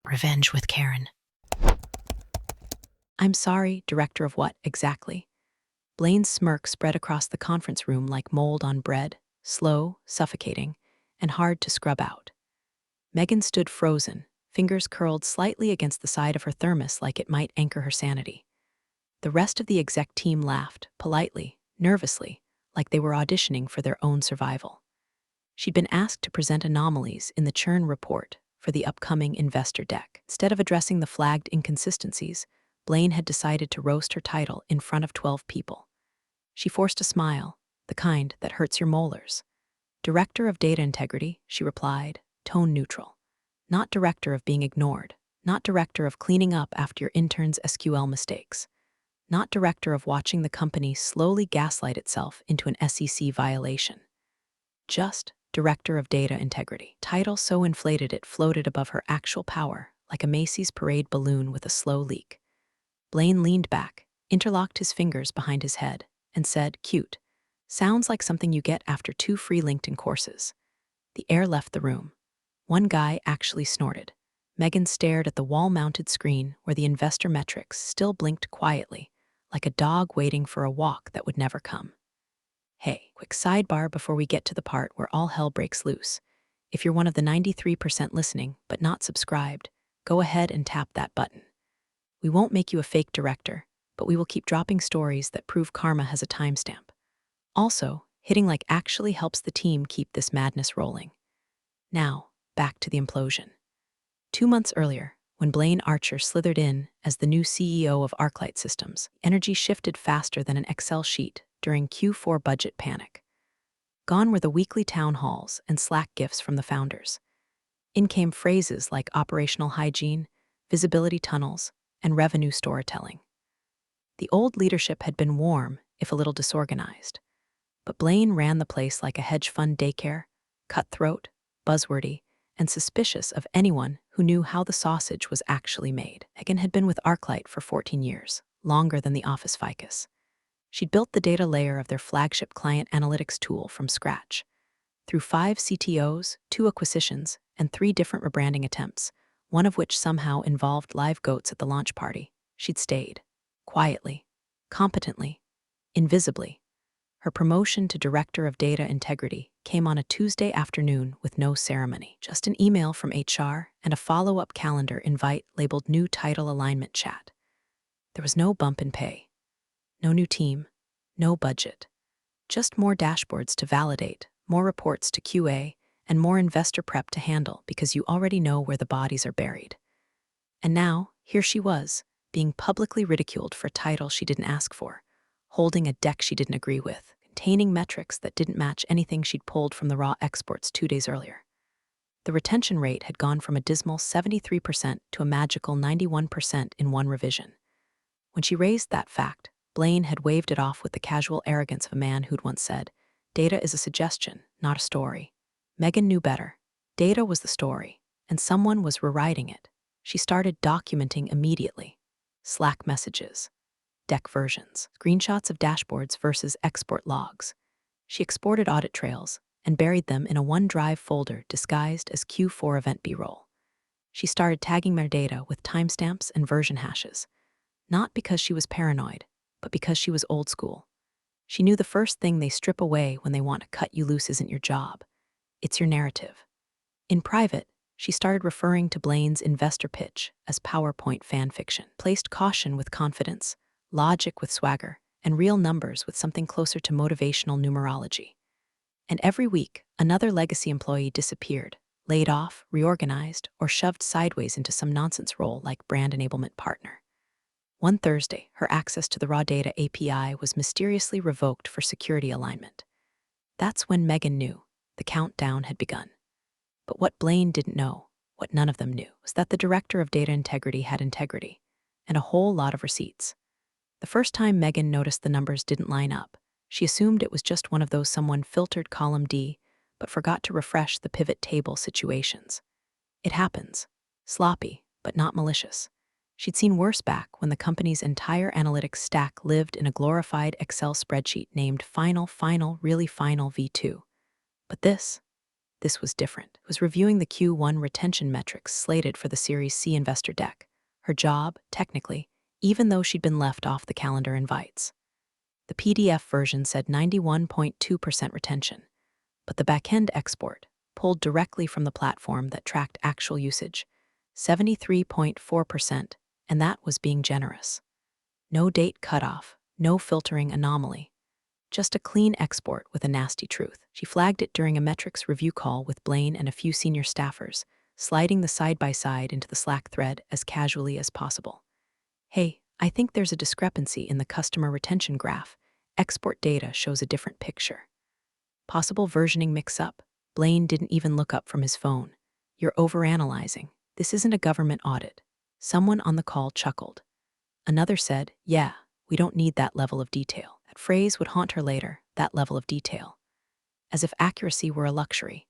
Revenge with Karen. I'm sorry, director of what, exactly? Blaine's smirk spread across the conference room like mold on bread, slow, suffocating, and hard to scrub out. Megan stood frozen, fingers curled slightly against the side of her thermos like it might anchor her sanity. The rest of the exec team laughed, politely, nervously, like they were auditioning for their own survival. She'd been asked to present anomalies in the churn report for the upcoming investor deck. Instead of addressing the flagged inconsistencies, Blaine had decided to roast her title in front of 12 people. She forced a smile, the kind that hurts your molars. Director of Data Integrity, she replied, tone neutral. Not director of being ignored, not director of cleaning up after your intern's SQL mistakes, not director of watching the company slowly gaslight itself into an SEC violation. Just Director of Data Integrity. Title so inflated it floated above her actual power, like a Macy's parade balloon with a slow leak. Blaine leaned back, interlocked his fingers behind his head, and said, cute. Sounds like something you get after 2 free LinkedIn courses. The air left the room. One guy actually snorted. Megan stared at the wall-mounted screen where the investor metrics still blinked quietly, like a dog waiting for a walk that would never come. Hey, quick sidebar before we get to the part where all hell breaks loose. If you're one of the 93% listening but not subscribed, go ahead and tap that button. We won't make you a fake director, but we will keep dropping stories that prove karma has a timestamp. Also, hitting like actually helps the team keep this madness rolling. Now, back to the implosion. 2 months earlier, when Blaine Archer slithered in as the new CEO of Arclight Systems, energy shifted faster than an Excel sheet during Q4 budget panic. Gone were the weekly town halls and Slack gifts from the founders. In came phrases like operational hygiene, visibility tunnels, and revenue storytelling. The old leadership had been warm, if a little disorganized. But Blaine ran the place like a hedge fund daycare, cutthroat, buzzwordy, and suspicious of anyone who knew how the sausage was actually made. Megan had been with Arclight for 14 years, longer than the office ficus. She'd built the data layer of their flagship client analytics tool from scratch. Through 5 CTOs, 2 acquisitions, and 3 different rebranding attempts, one of which somehow involved live goats at the launch party, she'd stayed. Quietly, competently, invisibly. Her promotion to Director of Data Integrity came on a Tuesday afternoon with no ceremony. Just an email from HR and a follow-up calendar invite labeled New Title Alignment Chat. There was no bump in pay. No new team, no budget. Just more dashboards to validate, more reports to QA, and more investor prep to handle because you already know where the bodies are buried. And now, here she was, being publicly ridiculed for a title she didn't ask for, holding a deck she didn't agree with, containing metrics that didn't match anything she'd pulled from the raw exports 2 days earlier. The retention rate had gone from a dismal 73% to a magical 91% in one revision. When she raised that fact, Blaine had waved it off with the casual arrogance of a man who'd once said, data is a suggestion, not a story. Megan knew better. Data was the story, and someone was rewriting it. She started documenting immediately. Slack messages, deck versions, screenshots of dashboards versus export logs. She exported audit trails and buried them in a OneDrive folder disguised as Q4 event B-roll. She started tagging their data with timestamps and version hashes, not because she was paranoid, but because she was old school. She knew the first thing they strip away when they want to cut you loose isn't your job. It's your narrative. In private, she started referring to Blaine's investor pitch as PowerPoint fan fiction, placed caution with confidence, logic with swagger, and real numbers with something closer to motivational numerology. And every week, another legacy employee disappeared, laid off, reorganized, or shoved sideways into some nonsense role like brand enablement partner. One Thursday, her access to the raw data API was mysteriously revoked for security alignment. That's when Megan knew the countdown had begun. But what Blaine didn't know, what none of them knew, was that the Director of Data Integrity had integrity, and a whole lot of receipts. The first time Megan noticed the numbers didn't line up, she assumed it was just one of those someone filtered column D, but forgot to refresh the pivot table situations. It happens. Sloppy, but not malicious. She'd seen worse back when the company's entire analytics stack lived in a glorified Excel spreadsheet named Final, Really Final V2. But this This was different. It was reviewing the Q1 retention metrics slated for the Series C investor deck. Her job, technically, even though she'd been left off the calendar invites. The PDF version said 91.2% retention, but the backend export, pulled directly from the platform that tracked actual usage, 73.4%, and that was being generous. No date cutoff, no filtering anomaly. Just a clean export with a nasty truth. She flagged it during a metrics review call with Blaine and a few senior staffers, sliding the side-by-side into the Slack thread as casually as possible. Hey, I think there's a discrepancy in the customer retention graph. Export data shows a different picture. Possible versioning mix-up. Blaine didn't even look up from his phone. You're overanalyzing. This isn't a government audit. Someone on the call chuckled. Another said, yeah, we don't need that level of detail. That phrase would haunt her later, that level of detail. As if accuracy were a luxury.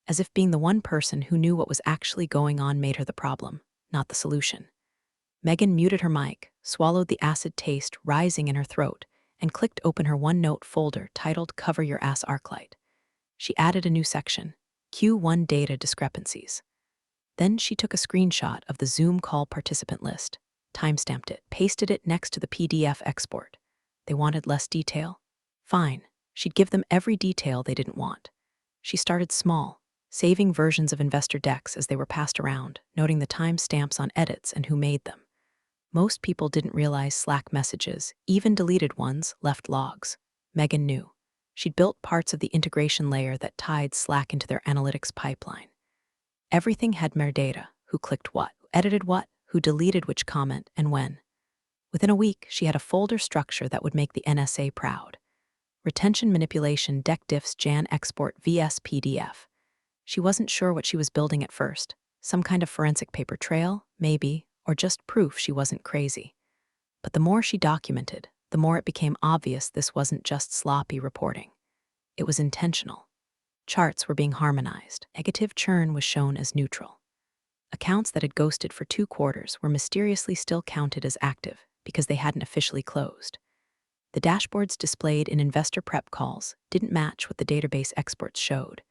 As if being the one person who knew what was actually going on made her the problem, not the solution. Megan muted her mic, swallowed the acid taste rising in her throat, and clicked open her OneNote folder titled Cover Your Ass Arclight. She added a new section, Q1 Data Discrepancies. Then she took a screenshot of the Zoom call participant list, timestamped it, pasted it next to the PDF export. They wanted less detail? Fine. She'd give them every detail they didn't want. She started small, saving versions of investor decks as they were passed around, noting the timestamps on edits and who made them. Most people didn't realize Slack messages, even deleted ones, left logs. Megan knew. She'd built parts of the integration layer that tied Slack into their analytics pipeline. Everything had metadata: who clicked what, who edited what, who deleted which comment, and when. Within a week, she had a folder structure that would make the NSA proud. Retention Manipulation Deck Diffs Jan Export vs PDF. She wasn't sure what she was building at first. Some kind of forensic paper trail, maybe, or just proof she wasn't crazy. But the more she documented, the more it became obvious this wasn't just sloppy reporting. It was intentional. Charts were being harmonized. Negative churn was shown as neutral. Accounts that had ghosted for 2 quarters were mysteriously still counted as active because they hadn't officially closed. The dashboards displayed in investor prep calls didn't match what the database exports showed.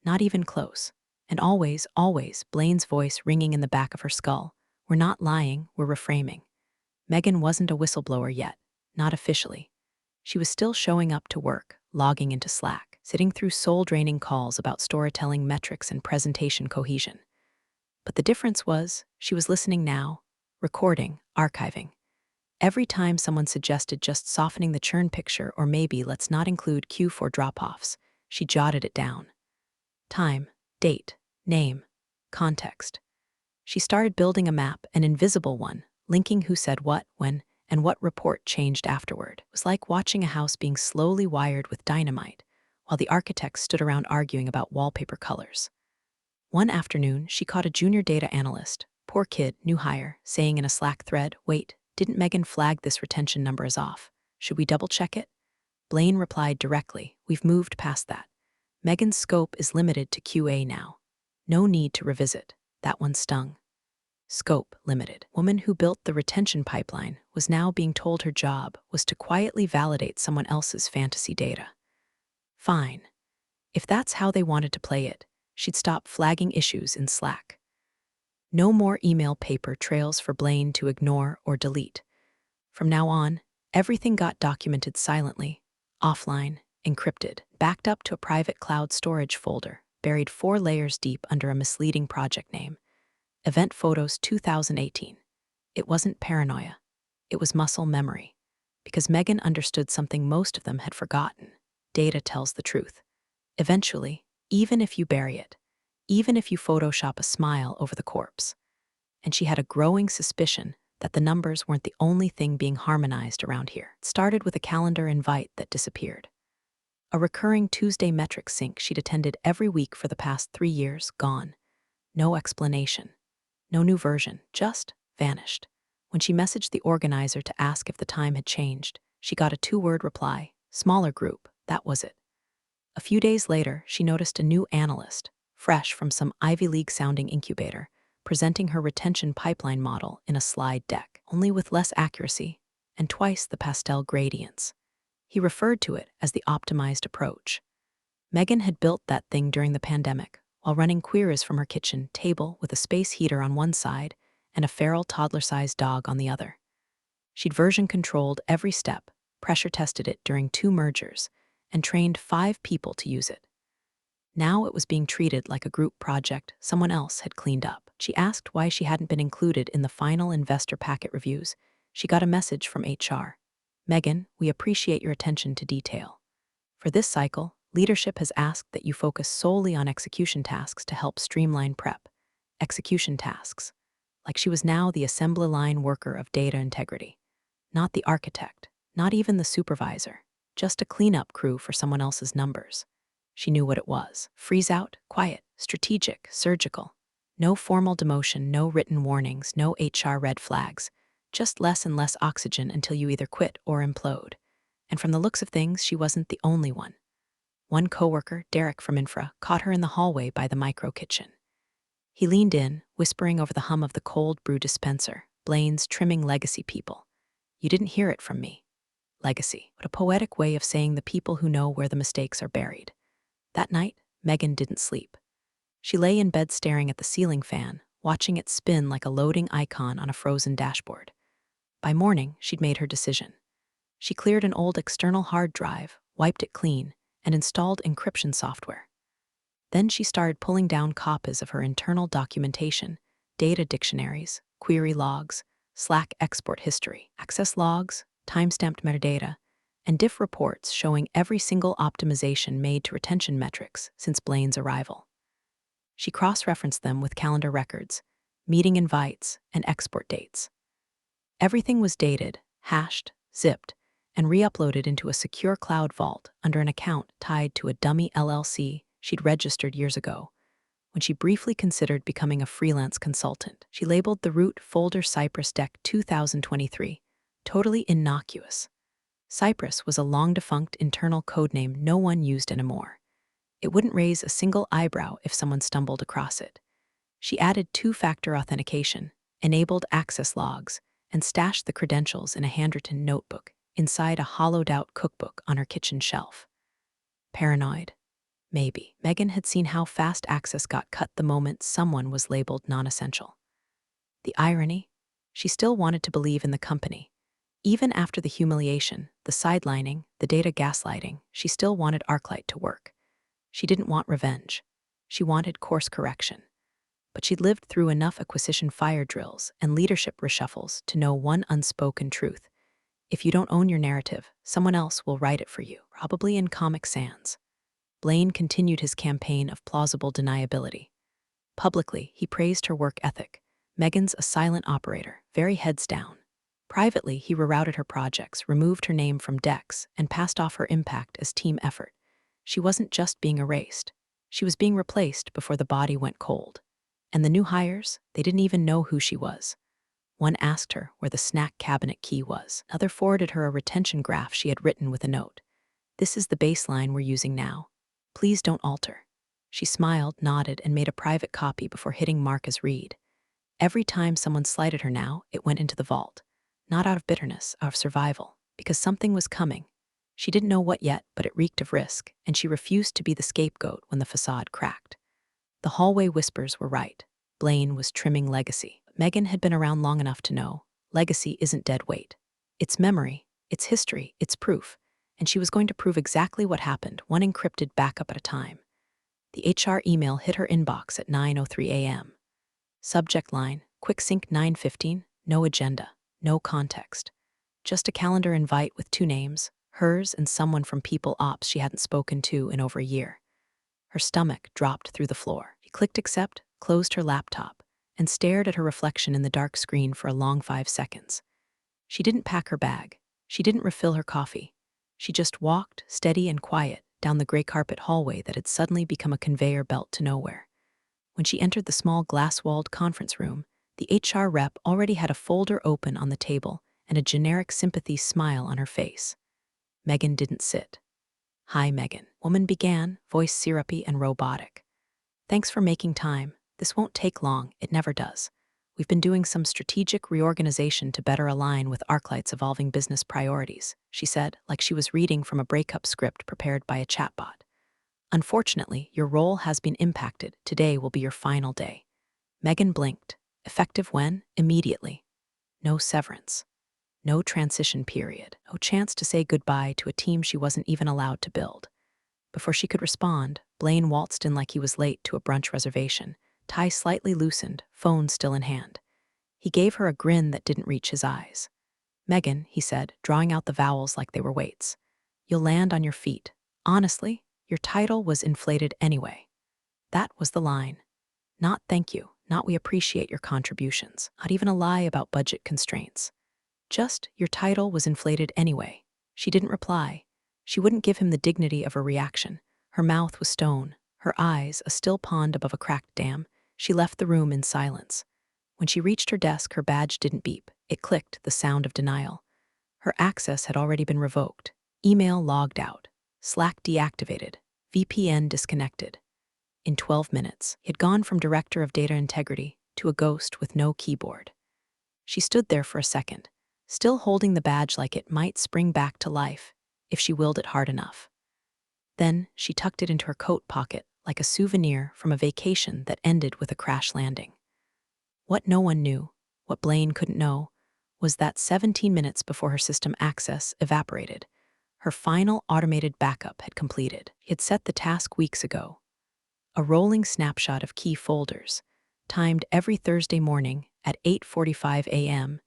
Not even close. And always, Blaine's voice ringing in the back of her skull. We're not lying, we're reframing. Megan wasn't a whistleblower yet, not officially. She was still showing up to work, logging into Slack, sitting through soul-draining calls about storytelling metrics and presentation cohesion. But the difference was, she was listening now, recording, archiving. Every time someone suggested just softening the churn picture or maybe let's not include Q4 drop-offs, she jotted it down. Time, date, name, context. She started building a map, an invisible one, linking who said what, when, and what report changed afterward. It was like watching a house being slowly wired with dynamite, while the architects stood around arguing about wallpaper colors. One afternoon, she caught a junior data analyst, poor kid, new hire, saying in a Slack thread, wait, didn't Megan flag this retention number as off? Should we double-check it? Blaine replied directly, we've moved past that. Megan's scope is limited to QA now. No need to revisit. That one stung. Scope limited. Woman who built the retention pipeline was now being told her job was to quietly validate someone else's fantasy data. Fine. If that's how they wanted to play it, she'd stop flagging issues in Slack. No more email paper trails for Blaine to ignore or delete. From now on, everything got documented silently, offline, encrypted, backed up to a private cloud storage folder, buried 4 layers deep under a misleading project name. Event Photos 2018. It wasn't paranoia. It was muscle memory. Because Megan understood something most of them had forgotten. Data tells the truth. Eventually, even if you bury it, even if you Photoshop a smile over the corpse. And she had a growing suspicion that the numbers weren't the only thing being harmonized around here. It started with a calendar invite that disappeared. A recurring Tuesday metric sync she'd attended every week for the past 3 years, gone. No explanation. No new version, just vanished. When she messaged the organizer to ask if the time had changed, she got a 2-word reply, smaller group, that was it. A few days later, she noticed a new analyst, fresh from some Ivy League-sounding incubator, presenting her retention pipeline model in a slide deck, only with less accuracy and twice the pastel gradients. He referred to it as the optimized approach. Megan had built that thing during the pandemic, while running queries from her kitchen table with a space heater on one side and a feral toddler-sized dog on the other. She'd version-controlled every step, pressure-tested it during 2 mergers, and trained 5 people to use it. Now it was being treated like a group project someone else had cleaned up. She asked why she hadn't been included in the final investor packet reviews. She got a message from HR. "Megan, we appreciate your attention to detail. For this cycle, leadership has asked that you focus solely on execution tasks to help streamline prep." Execution tasks. Like she was now the assembly line worker of data integrity. Not the architect, not even the supervisor, just a cleanup crew for someone else's numbers. She knew what it was. Freeze out, quiet, strategic, surgical. No formal demotion, no written warnings, no HR red flags. Just less and less oxygen until you either quit or implode. And from the looks of things, she wasn't the only one. One coworker, Derek from Infra, caught her in the hallway by the micro kitchen. He leaned in, whispering over the hum of the cold brew dispenser, Blaine's trimming legacy people. "You didn't hear it from me." Legacy, but a poetic way of saying the people who know where the mistakes are buried. That night, Megan didn't sleep. She lay in bed staring at the ceiling fan, watching it spin like a loading icon on a frozen dashboard. By morning, she'd made her decision. She cleared an old external hard drive, wiped it clean, and installed encryption software. Then she started pulling down copies of her internal documentation, data dictionaries, query logs, Slack export history, access logs, timestamped metadata, and diff reports showing every single optimization made to retention metrics since Blaine's arrival. She cross-referenced them with calendar records, meeting invites, and export dates. Everything was dated, hashed, zipped, and re-uploaded into a secure cloud vault under an account tied to a dummy LLC she'd registered years ago. When she briefly considered becoming a freelance consultant, she labeled the root folder Cypress Deck 2023, totally innocuous. Cypress was a long-defunct internal codename no one used anymore. It wouldn't raise a single eyebrow if someone stumbled across it. She added 2-factor authentication, enabled access logs, and stashed the credentials in a handwritten notebook inside a hollowed-out cookbook on her kitchen shelf. Paranoid? Maybe. Megan had seen how fast access got cut the moment someone was labeled non-essential. The irony? She still wanted to believe in the company. Even after the humiliation, the sidelining, the data gaslighting, she still wanted Arclight to work. She didn't want revenge. She wanted course correction. But she'd lived through enough acquisition fire drills and leadership reshuffles to know one unspoken truth. If you don't own your narrative, someone else will write it for you, probably in Comic Sans. Blaine continued his campaign of plausible deniability. Publicly, he praised her work ethic. Megan's a silent operator, very heads down. Privately, he rerouted her projects, removed her name from decks, and passed off her impact as team effort. She wasn't just being erased. She was being replaced before the body went cold. And the new hires, they didn't even know who she was. One asked her where the snack cabinet key was. Another forwarded her a retention graph she had written with a note. "This is the baseline we're using now. Please don't alter." She smiled, nodded, and made a private copy before hitting mark as read. Every time someone slighted her now, it went into the vault. Not out of bitterness, out of survival, because something was coming. She didn't know what yet, but it reeked of risk, and she refused to be the scapegoat when the facade cracked. The hallway whispers were right. Blaine was trimming legacy. Megan had been around long enough to know legacy isn't dead weight. It's memory, it's history, it's proof, and she was going to prove exactly what happened, one encrypted backup at a time. The HR email hit her inbox at 9:03 a.m. Subject line, quick sync 9:15, no agenda, no context. Just a calendar invite with 2 names, hers and someone from People Ops she hadn't spoken to in over a year. Her stomach dropped through the floor. She clicked accept, closed her laptop, and stared at her reflection in the dark screen for a long 5 seconds. She didn't pack her bag. She didn't refill her coffee. She just walked, steady and quiet, down the gray carpet hallway that had suddenly become a conveyor belt to nowhere. When she entered the small glass-walled conference room, the HR rep already had a folder open on the table and a generic sympathy smile on her face. Megan didn't sit. "Hi, Megan," woman began, voice syrupy and robotic. "Thanks for making time. This won't take long, it never does. We've been doing some strategic reorganization to better align with Arclight's evolving business priorities," she said, like she was reading from a breakup script prepared by a chatbot. Unfortunately, your role has been impacted. Today will be your final day. Megan blinked. Effective when? Immediately. No severance. No transition period. No chance to say goodbye to a team she wasn't even allowed to build. Before she could respond, Blaine waltzed in like he was late to a brunch reservation, tie slightly loosened, phone still in hand. He gave her a grin that didn't reach his eyes. "Megan," he said, drawing out the vowels like they were weights. "You'll land on your feet. Honestly, your title was inflated anyway." That was the line. Not "thank you," not "we appreciate your contributions," not even a lie about budget constraints. Just, "your title was inflated anyway." She didn't reply. She wouldn't give him the dignity of a reaction. Her mouth was stone, her eyes a still pond above a cracked dam. She left the room in silence. When she reached her desk, her badge didn't beep. It clicked, the sound of denial. Her access had already been revoked. Email logged out. Slack deactivated. VPN disconnected. In 12 minutes, he had gone from director of data integrity to a ghost with no keyboard. She stood there for a second, still holding the badge like it might spring back to life if she willed it hard enough. Then she tucked it into her coat pocket like a souvenir from a vacation that ended with a crash landing. What no one knew, what Blaine couldn't know, was that 17 minutes before her system access evaporated, her final automated backup had completed. He had set the task weeks ago. A rolling snapshot of key folders, timed every Thursday morning at 8:45 a.m.,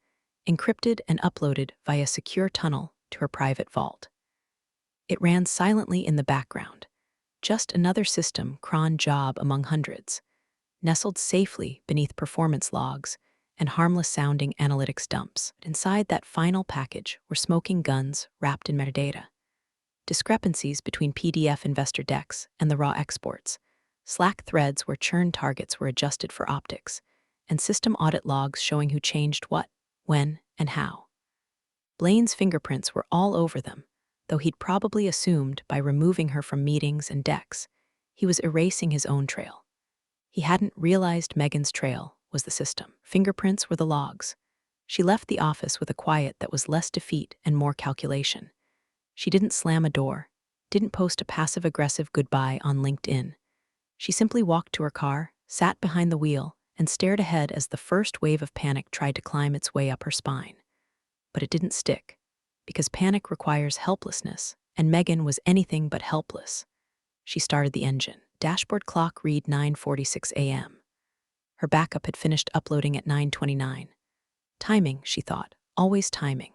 encrypted and uploaded via secure tunnel to her private vault. It ran silently in the background, just another system cron job among hundreds, nestled safely beneath performance logs and harmless-sounding analytics dumps. Inside that final package were smoking guns wrapped in metadata. Discrepancies between PDF investor decks and the raw exports, Slack threads where churn targets were adjusted for optics, and system audit logs showing who changed what, when, and how. Blaine's fingerprints were all over them, though he'd probably assumed by removing her from meetings and decks, he was erasing his own trail. He hadn't realized Megan's trail was the system. Fingerprints were the logs. She left the office with a quiet that was less defeat and more calculation. She didn't slam a door, didn't post a passive-aggressive goodbye on LinkedIn. She simply walked to her car, sat behind the wheel, and stared ahead as the first wave of panic tried to climb its way up her spine. But it didn't stick, because panic requires helplessness, and Megan was anything but helpless. She started the engine. Dashboard clock read 9:46 a.m. Her backup had finished uploading at 9:29. Timing, she thought, always timing.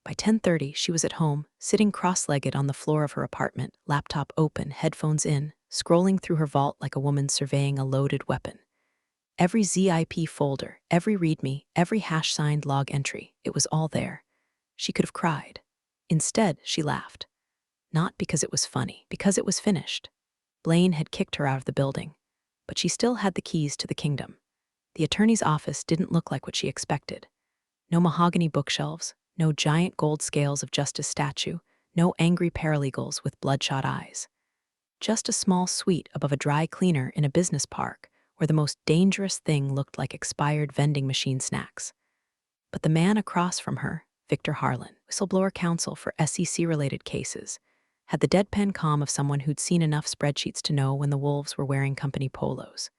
By 10:30, she was at home, sitting cross-legged on the floor of her apartment, laptop open, headphones in, scrolling through her vault like a woman surveying a loaded weapon. Every ZIP folder, every README, every hash-signed log entry, it was all there. She could have cried. Instead, she laughed. Not because it was funny, because it was finished. Blaine had kicked her out of the building, but she still had the keys to the kingdom. The attorney's office didn't look like what she expected. No mahogany bookshelves, no giant gold scales of justice statue, no angry paralegals with bloodshot eyes. Just a small suite above a dry cleaner in a business park where the most dangerous thing looked like expired vending machine snacks. But the man across from her, Victor Harlan, whistleblower counsel for SEC-related cases, had the deadpan calm of someone who'd seen enough spreadsheets to know when the wolves were wearing company polos.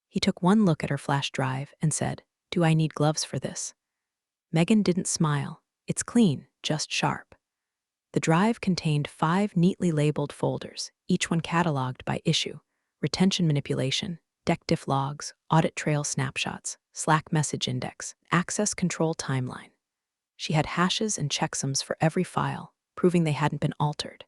He took one look at her flash drive and said, "Do I need gloves for this?" Megan didn't smile. "It's clean, just sharp." The drive contained 5 neatly labeled folders, each one cataloged by issue: retention manipulation, deck diff logs, audit trail snapshots, Slack message index, access control timeline. She had hashes and checksums for every file, proving they hadn't been altered.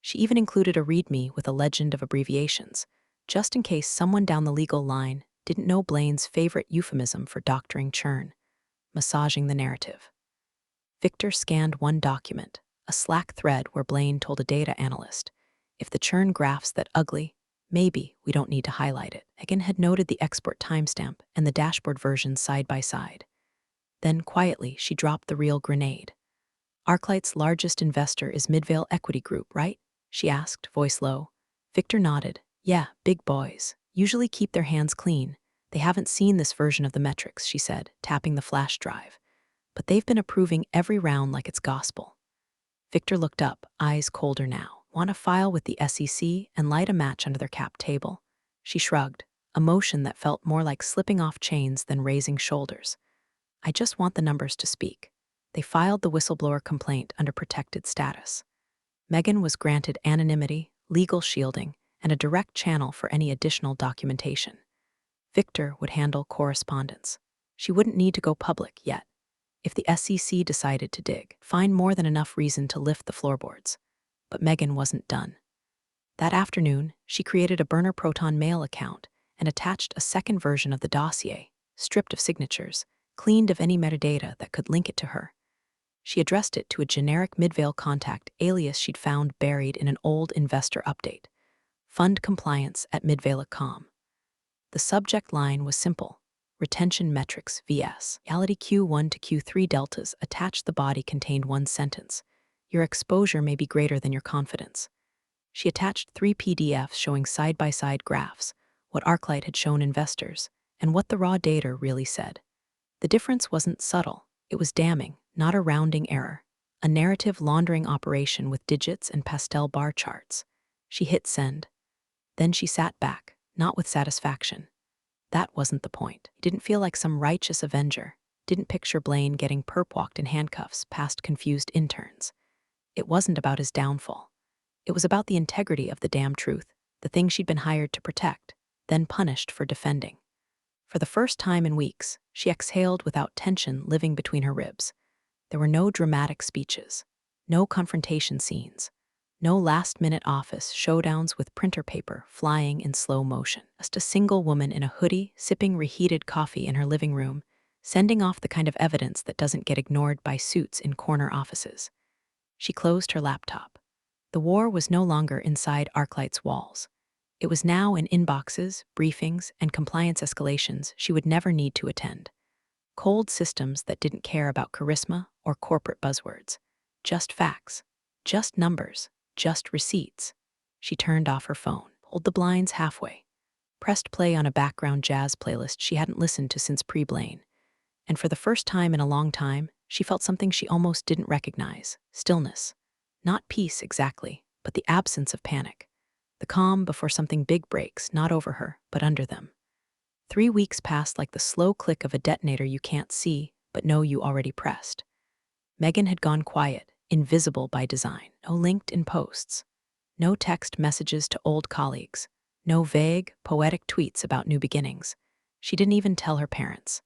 She even included a README with a legend of abbreviations, just in case someone down the legal line didn't know Blaine's favorite euphemism for doctoring churn: massaging the narrative. Victor scanned one document, a Slack thread where Blaine told a data analyst, "If the churn graph's that ugly, maybe we don't need to highlight it." Megan had noted the export timestamp and the dashboard versions side by side. Then, quietly, she dropped the real grenade. "Arclight's largest investor is Midvale Equity Group, right?" she asked, voice low. Victor nodded. "Yeah, big boys. Usually keep their hands clean. They haven't seen this version of the metrics," she said, tapping the flash drive. "But they've been approving every round like it's gospel." Victor looked up, eyes colder now. Want to file with the SEC and light a match under their cap table? She shrugged, a motion that felt more like slipping off chains than raising shoulders. I just want the numbers to speak. They filed the whistleblower complaint under protected status. Megan was granted anonymity, legal shielding, and a direct channel for any additional documentation. Victor would handle correspondence. She wouldn't need to go public yet. If the SEC decided to dig, find more than enough reason to lift the floorboards. But Megan wasn't done. That afternoon, she created a burner Proton Mail account and attached a second version of the dossier, stripped of signatures, cleaned of any metadata that could link it to her. She addressed it to a generic Midvale contact alias she'd found buried in an old investor update, Fund Compliance at Midvale.com. The subject line was simple: Retention Metrics vs. Reality Q1 to Q3 deltas. Attached, the body contained one sentence: Your exposure may be greater than your confidence. She attached 3 PDFs showing side-by-side graphs, what Arclight had shown investors, and what the raw data really said. The difference wasn't subtle, it was damning, not a rounding error. A narrative laundering operation with digits and pastel bar charts. She hit send. Then she sat back, not with satisfaction. That wasn't the point. He didn't feel like some righteous avenger, didn't picture Blaine getting perp-walked in handcuffs past confused interns. It wasn't about his downfall. It was about the integrity of the damn truth, the thing she'd been hired to protect, then punished for defending. For the first time in weeks, she exhaled without tension living between her ribs. There were no dramatic speeches, no confrontation scenes, no last-minute office showdowns with printer paper flying in slow motion. Just a single woman in a hoodie sipping reheated coffee in her living room, sending off the kind of evidence that doesn't get ignored by suits in corner offices. She closed her laptop. The war was no longer inside Arclight's walls. It was now in inboxes, briefings, and compliance escalations she would never need to attend. Cold systems that didn't care about charisma or corporate buzzwords. Just facts. Just numbers. Just receipts. She turned off her phone, pulled the blinds halfway, pressed play on a background jazz playlist she hadn't listened to since pre-Blaine. And for the first time in a long time, she felt something she almost didn't recognize: stillness. Not peace exactly, but the absence of panic. The calm before something big breaks, not over her, but under them. 3 weeks passed like the slow click of a detonator you can't see, but know you already pressed. Megan had gone quiet, invisible by design. No LinkedIn posts. No text messages to old colleagues. No vague, poetic tweets about new beginnings. She didn't even tell her parents.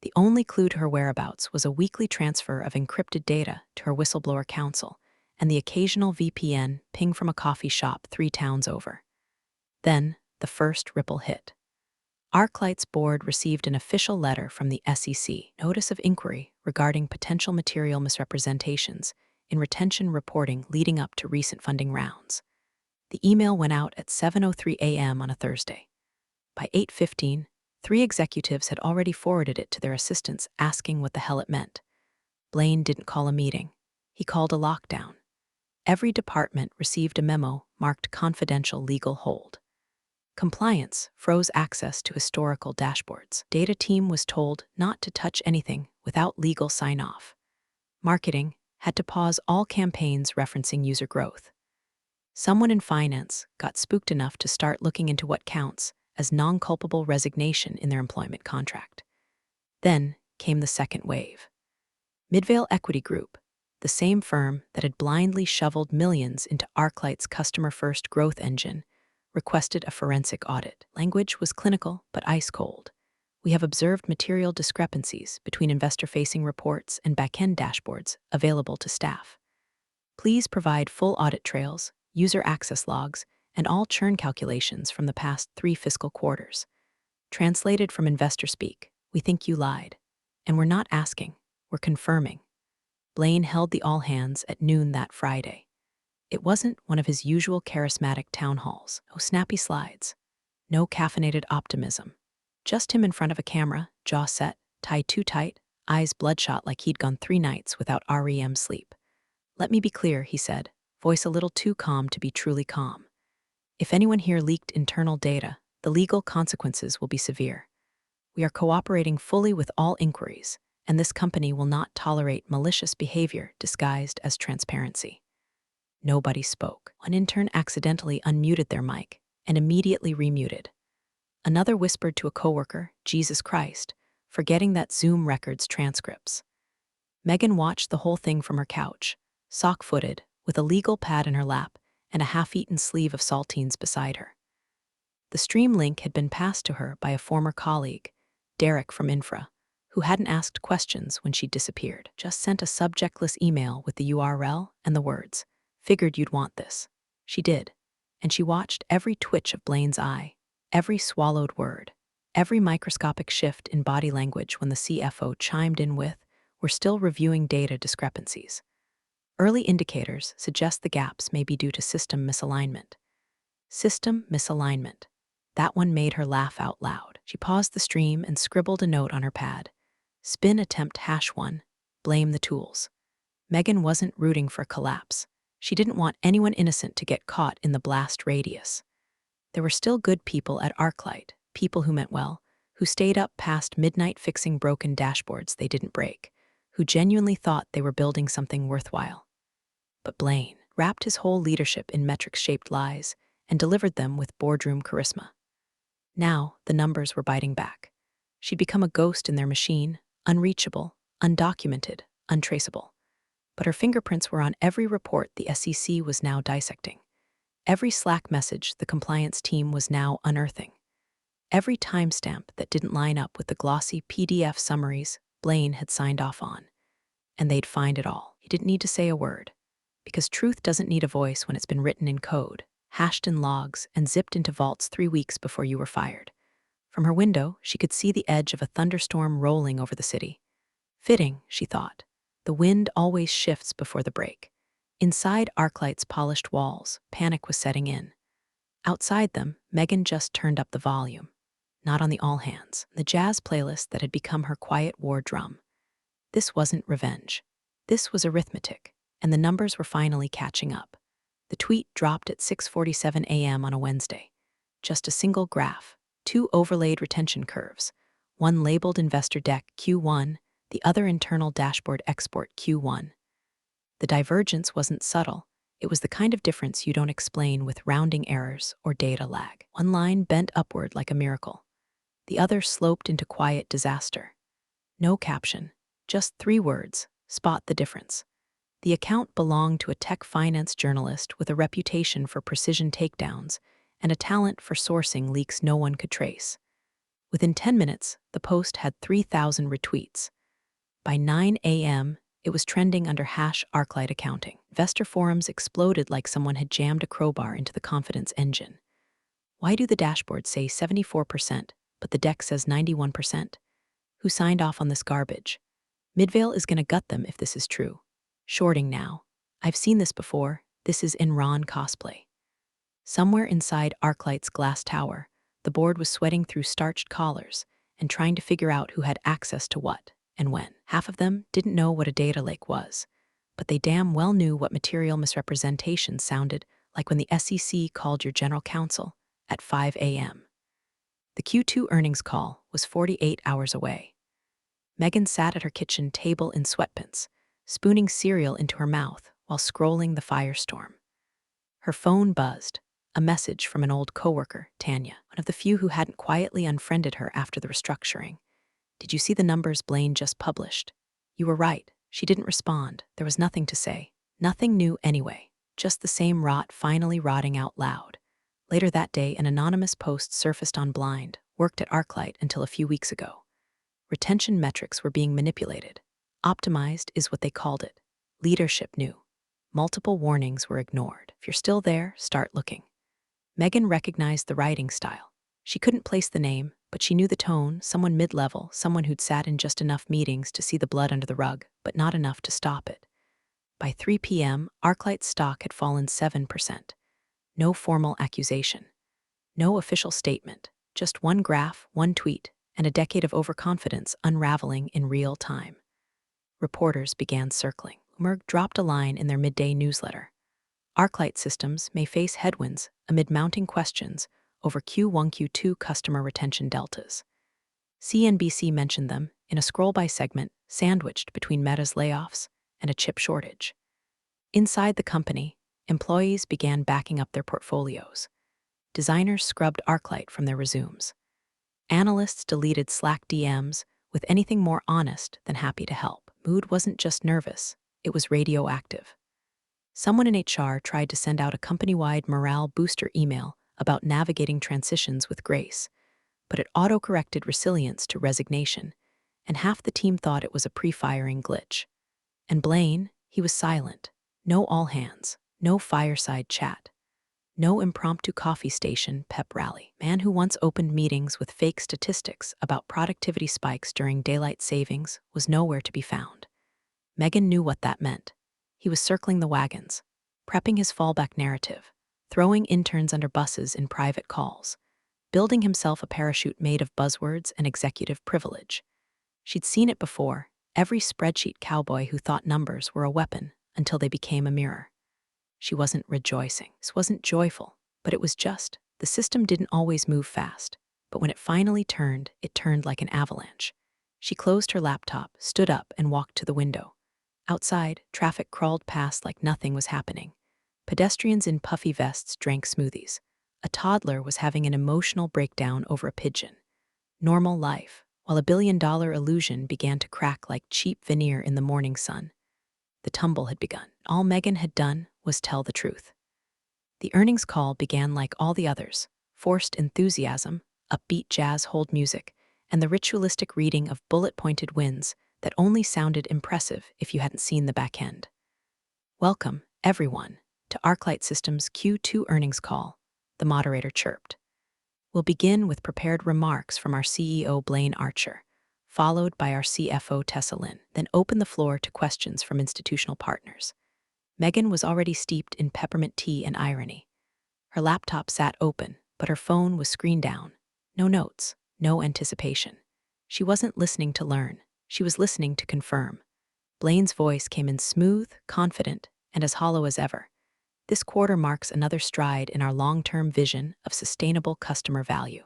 The only clue to her whereabouts was a weekly transfer of encrypted data to her whistleblower counsel, and the occasional VPN ping from a coffee shop 3 towns over. Then, the first ripple hit. Arclight's board received an official letter from the SEC, notice of inquiry regarding potential material misrepresentations in retention reporting leading up to recent funding rounds. The email went out at 7:03 a.m. on a Thursday. By 8:15, 3 executives had already forwarded it to their assistants asking what the hell it meant. Blaine didn't call a meeting. He called a lockdown. Every department received a memo marked confidential legal hold. Compliance froze access to historical dashboards. Data team was told not to touch anything without legal sign-off. Marketing had to pause all campaigns referencing user growth. Someone in finance got spooked enough to start looking into what counts as non-culpable resignation in their employment contract. Then came the second wave. Midvale Equity Group, the same firm that had blindly shoveled millions into Arclight's customer-first growth engine, requested a forensic audit. Language was clinical but ice-cold. We have observed material discrepancies between investor-facing reports and back-end dashboards available to staff. Please provide full audit trails, user access logs, and all churn calculations from the past 3 fiscal quarters. Translated from investor speak, we think you lied. And we're not asking, we're confirming. Blaine held the all-hands at noon that Friday. It wasn't one of his usual charismatic town halls. No snappy slides. No caffeinated optimism. Just him in front of a camera, jaw set, tie too tight, eyes bloodshot like he'd gone 3 nights without REM sleep. Let me be clear, he said, voice a little too calm to be truly calm. If anyone here leaked internal data, the legal consequences will be severe. We are cooperating fully with all inquiries, and this company will not tolerate malicious behavior disguised as transparency. Nobody spoke. One intern accidentally unmuted their mic and immediately remuted. Another whispered to a coworker, "Jesus Christ," forgetting that Zoom records transcripts. Megan watched the whole thing from her couch, sock-footed, with a legal pad in her lap and a half-eaten sleeve of saltines beside her. The stream link had been passed to her by a former colleague, Derek from Infra, who hadn't asked questions when she disappeared, just sent a subjectless email with the URL and the words, "Figured you'd want this." She did, and she watched every twitch of Blaine's eye, every swallowed word, every microscopic shift in body language when the CFO chimed in with, "We're still reviewing data discrepancies." Early indicators suggest the gaps may be due to system misalignment. System misalignment. That one made her laugh out loud. She paused the stream and scribbled a note on her pad. Spin attempt #1. Blame the tools. Megan wasn't rooting for collapse. She didn't want anyone innocent to get caught in the blast radius. There were still good people at Arclight, people who meant well, who stayed up past midnight fixing broken dashboards they didn't break, who genuinely thought they were building something worthwhile. But Blaine wrapped his whole leadership in metrics-shaped lies and delivered them with boardroom charisma. Now, the numbers were biting back. She'd become a ghost in their machine, unreachable, undocumented, untraceable. But her fingerprints were on every report the SEC was now dissecting. Every Slack message the compliance team was now unearthing. Every timestamp that didn't line up with the glossy PDF summaries Blaine had signed off on. And they'd find it all. He didn't need to say a word. Because truth doesn't need a voice when it's been written in code, hashed in logs, and zipped into vaults 3 weeks before you were fired. From her window, she could see the edge of a thunderstorm rolling over the city. Fitting, she thought. The wind always shifts before the break. Inside Arclight's polished walls, panic was setting in. Outside them, Megan just turned up the volume. Not on the all-hands, the jazz playlist that had become her quiet war drum. This wasn't revenge. This was arithmetic, and the numbers were finally catching up. The tweet dropped at 6:47 a.m. on a Wednesday. Just a single graph, 2 overlaid retention curves, one labeled Investor Deck Q1, the other Internal Dashboard Export Q1. The divergence wasn't subtle. It was the kind of difference you don't explain with rounding errors or data lag. One line bent upward like a miracle. The other sloped into quiet disaster. No caption, just 3 words, spot the difference. The account belonged to a tech finance journalist with a reputation for precision takedowns and a talent for sourcing leaks no one could trace. Within 10 minutes, the post had 3,000 retweets. By 9 a.m., it was trending under #Arclight accounting. Investor forums exploded like someone had jammed a crowbar into the confidence engine. Why do the dashboards say 74%, but the deck says 91%? Who signed off on this garbage? Midvale is going to gut them if this is true. Shorting now. I've seen this before. This is Enron cosplay. Somewhere inside Arclight's glass tower, the board was sweating through starched collars and trying to figure out who had access to what and when. Half of them didn't know what a data lake was, but they damn well knew what material misrepresentation sounded like when the SEC called your general counsel at 5 a.m. The Q2 earnings call was 48 hours away. Megan sat at her kitchen table in sweatpants, spooning cereal into her mouth while scrolling the Firestorm. Her phone buzzed, a message from an old coworker, Tanya, one of the few who hadn't quietly unfriended her after the restructuring. "Did you see the numbers Blaine just published?" "You were right." She didn't respond. There was nothing to say. Nothing new anyway. Just the same rot finally rotting out loud. Later that day, an anonymous post surfaced on Blind, worked at Arclight until a few weeks ago. Retention metrics were being manipulated. Optimized is what they called it. Leadership knew. Multiple warnings were ignored. If you're still there, start looking. Megan recognized the writing style. She couldn't place the name, but she knew the tone, someone mid-level, someone who'd sat in just enough meetings to see the blood under the rug, but not enough to stop it. By 3 p.m., Arclight's stock had fallen 7%. No formal accusation. No official statement. Just one graph, one tweet, and a decade of overconfidence unraveling in real time. Reporters began circling. Bloomberg dropped a line in their midday newsletter. Arclight systems may face headwinds amid mounting questions over Q1-Q2 customer retention deltas. CNBC mentioned them in a scroll-by segment sandwiched between Meta's layoffs and a chip shortage. Inside the company, Employees began backing up their portfolios. Designers scrubbed Arclight from their resumes. Analysts deleted Slack DMs with anything more honest than happy to help. Mood wasn't just nervous, it was radioactive. Someone in HR tried to send out a company-wide morale booster email about navigating transitions with grace, but it auto-corrected resilience to resignation, and half the team thought it was a pre-firing glitch. And Blaine, he was silent. No all hands, no fireside chat, no impromptu coffee station pep rally. Man who once opened meetings with fake statistics about productivity spikes during daylight savings was nowhere to be found. Megan knew what that meant. He was circling the wagons, prepping his fallback narrative, throwing interns under buses in private calls, building himself a parachute made of buzzwords and executive privilege. She'd seen it before, every spreadsheet cowboy who thought numbers were a weapon until they became a mirror. She wasn't rejoicing. This wasn't joyful, but it was just. The system didn't always move fast, but when it finally turned, it turned like an avalanche. She closed her laptop, stood up, and walked to the window. Outside, traffic crawled past like nothing was happening. Pedestrians in puffy vests drank smoothies. A toddler was having an emotional breakdown over a pigeon. Normal life, while a billion-dollar illusion began to crack like cheap veneer in the morning sun. The tumble had begun. All Megan had done was tell the truth. The earnings call began like all the others, forced enthusiasm, upbeat jazz hold music, and the ritualistic reading of bullet-pointed wins that only sounded impressive if you hadn't seen the back end. Welcome, everyone, to Arclight Systems Q2 earnings call, the moderator chirped. We'll begin with prepared remarks from our CEO Blaine Archer, followed by our CFO Tessa Lynn, then open the floor to questions from institutional partners. Megan was already steeped in peppermint tea and irony. Her laptop sat open, but her phone was screen down. No notes, no anticipation. She wasn't listening to learn, she was listening to confirm. Blaine's voice came in smooth, confident, and as hollow as ever. This quarter marks another stride in our long-term vision of sustainable customer value.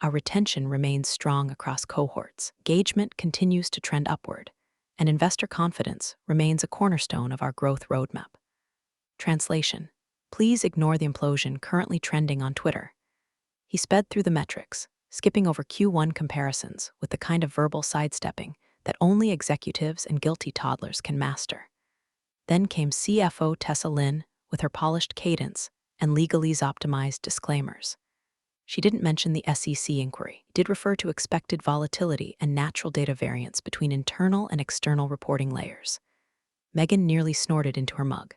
Our retention remains strong across cohorts. Engagement continues to trend upward, and investor confidence remains a cornerstone of our growth roadmap. Translation: please ignore the implosion currently trending on Twitter. He sped through the metrics, skipping over Q1 comparisons with the kind of verbal sidestepping that only executives and guilty toddlers can master. Then came CFO Tessa Lynn with her polished cadence and legalese-optimized disclaimers. She didn't mention the SEC inquiry, did refer to expected volatility and natural data variance between internal and external reporting layers. Megan nearly snorted into her mug.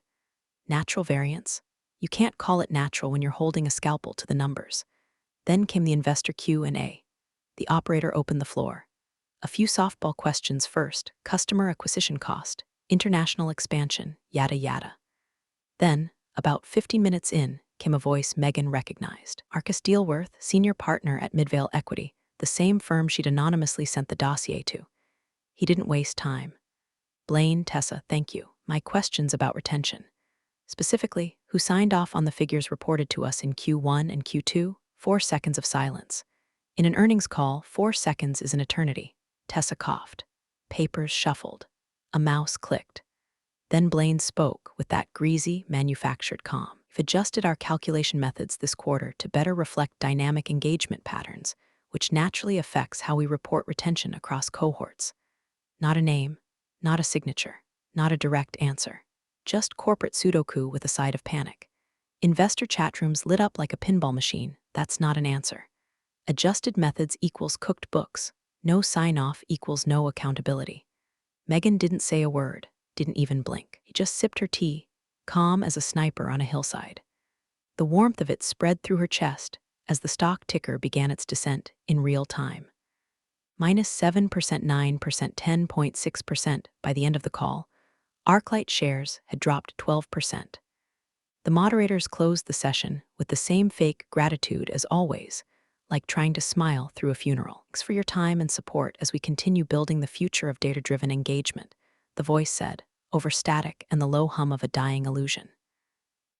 Natural variance? You can't call it natural when you're holding a scalpel to the numbers. Then came the investor Q&A. The operator opened the floor. A few softball questions first: customer acquisition cost, international expansion, yada yada. Then, about 15 minutes in, came a voice Megan recognized. Arcus Dealworth, senior partner at Midvale Equity, the same firm she'd anonymously sent the dossier to. He didn't waste time. Blaine, Tessa, thank you. My question's about retention. Specifically, who signed off on the figures reported to us in Q1 and Q2? 4 seconds of silence. In an earnings call, 4 seconds is an eternity. Tessa coughed. Papers shuffled. A mouse clicked. Then Blaine spoke with that greasy, manufactured calm. We've adjusted our calculation methods this quarter to better reflect dynamic engagement patterns, which naturally affects how we report retention across cohorts. Not a name, not a signature, not a direct answer. Just corporate Sudoku with a side of panic. Investor chat rooms lit up like a pinball machine. That's not an answer. Adjusted methods equals cooked books. No sign-off equals no accountability. Megan didn't say a word, didn't even blink. He just sipped her tea, calm as a sniper on a hillside. The warmth of it spread through her chest as the stock ticker began its descent in real time. -7%, 9%, 10.6% by the end of the call. Arclight shares had dropped 12%. The moderators closed the session with the same fake gratitude as always, like trying to smile through a funeral. Thanks for your time and support as we continue building the future of data-driven engagement, the voice said, over static and the low hum of a dying illusion.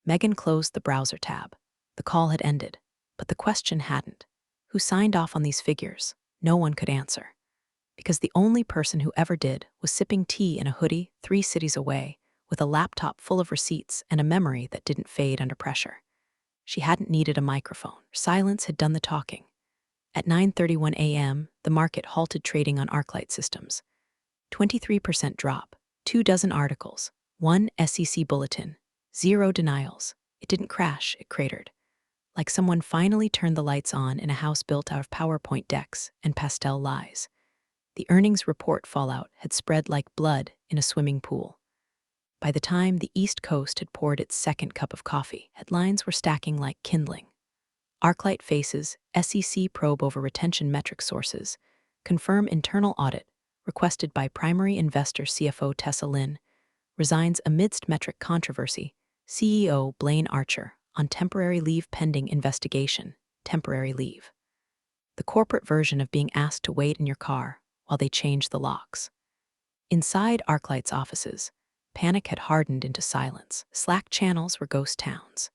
Megan closed the browser tab. The call had ended, but the question hadn't. Who signed off on these figures? No one could answer. Because the only person who ever did was sipping tea in a hoodie 3 cities away with a laptop full of receipts and a memory that didn't fade under pressure. She hadn't needed a microphone. Silence had done the talking. At 9:31 a.m., the market halted trading on Arclight systems. 23% drop, 24 articles, 1 SEC bulletin, 0 denials. It didn't crash, it cratered. Like someone finally turned the lights on in a house built out of PowerPoint decks and pastel lies. The earnings report fallout had spread like blood in a swimming pool. By the time the East Coast had poured its second cup of coffee, headlines were stacking like kindling. Arclight faces SEC probe over retention metric sources, confirm internal audit, requested by primary investor CFO Tessa Lin, resigns amidst metric controversy, CEO Blaine Archer, on temporary leave pending investigation, temporary leave. The corporate version of being asked to wait in your car while they change the locks. Inside Arclight's offices, panic had hardened into silence. Slack channels were ghost towns.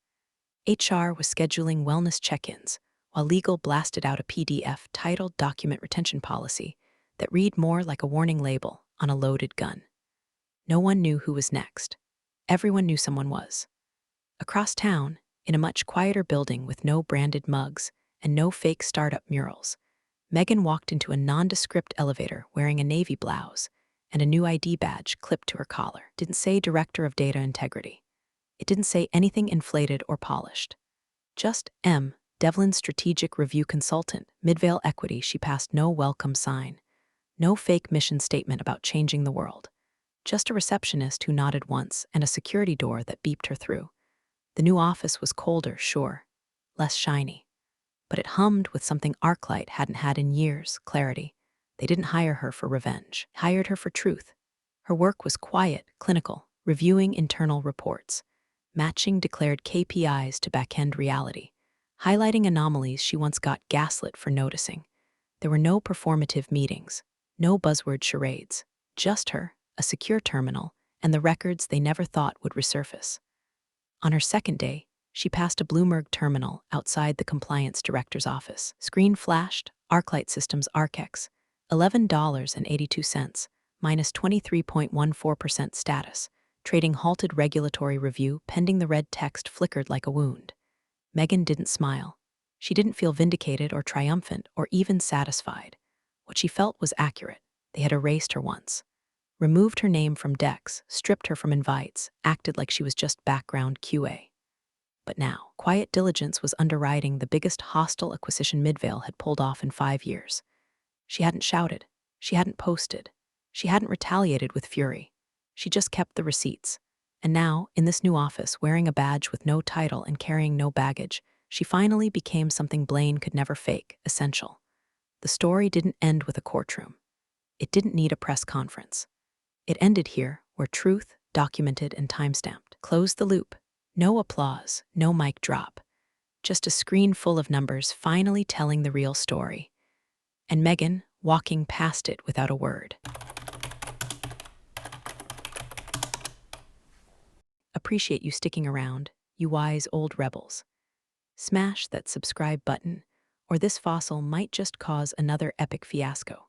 HR was scheduling wellness check-ins, while legal blasted out a PDF titled Document Retention Policy that read more like a warning label on a loaded gun. No one knew who was next. Everyone knew someone was. Across town, in a much quieter building with no branded mugs and no fake startup murals, Megan walked into a nondescript elevator wearing a navy blouse and a new ID badge clipped to her collar. It didn't say Director of Data Integrity. It didn't say anything inflated or polished. Just M, Devlin's strategic review consultant, Midvale Equity. She passed no welcome sign. No fake mission statement about changing the world. Just a receptionist who nodded once and a security door that beeped her through. The new office was colder, sure, less shiny. But it hummed with something Arclight hadn't had in years, clarity. They didn't hire her for revenge, hired her for truth. Her work was quiet, clinical, reviewing internal reports, matching declared KPIs to back-end reality, highlighting anomalies she once got gaslit for noticing. There were no performative meetings, no buzzword charades, just her, a secure terminal, and the records they never thought would resurface. On her second day, she passed a Bloomberg terminal outside the compliance director's office. Screen flashed, Arclight Systems ARCEX, $11.82, minus 23.14% status. Trading halted, regulatory review pending. The red text flickered like a wound. Megan didn't smile. She didn't feel vindicated or triumphant or even satisfied. What she felt was accurate. They had erased her once. Removed her name from decks, stripped her from invites, acted like she was just background QA. But now, quiet diligence was underwriting the biggest hostile acquisition Midvale had pulled off in 5 years. She hadn't shouted. She hadn't posted. She hadn't retaliated with fury. She just kept the receipts. And now, in this new office, wearing a badge with no title and carrying no baggage, she finally became something Blaine could never fake, essential. The story didn't end with a courtroom. It didn't need a press conference. It ended here, where truth, documented and timestamped, closed the loop. No applause, no mic drop. Just a screen full of numbers finally telling the real story. And Megan walking past it without a word. Appreciate you sticking around, you wise old rebels. Smash that subscribe button, or this fossil might just cause another epic fiasco.